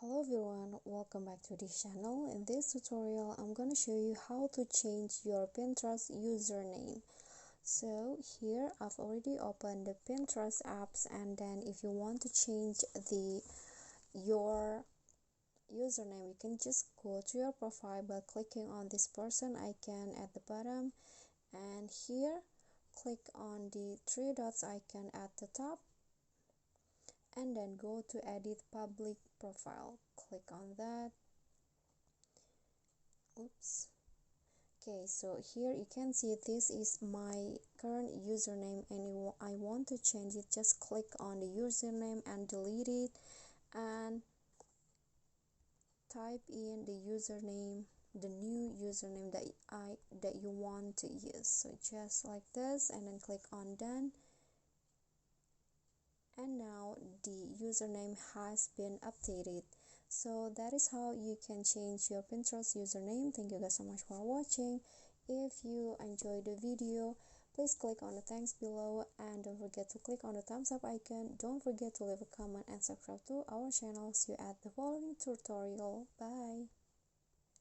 Hello everyone, welcome back to this channel. In this tutorial, I'm gonna show you how to change your Pinterest username. So here I've already opened the Pinterest apps, and then if you want to change your username, you can just go to your profile by clicking on this person icon at the bottom, and here click on the three dots icon at the top, and then go to edit public profile. Click on that. Oops. Okay, so here you can see this is my current username, and I want to change it. Just click on the username and delete it, and type in the username, the new username that you want to use. So just like this, and then click on done. And now the username has been updated. So that is how you can change your Pinterest username. Thank you guys so much for watching. If you enjoyed the video, please click on the thanks below, and don't forget to click on the thumbs up icon. Don't forget to leave a comment and subscribe to our channel. See you at the following tutorial. Bye.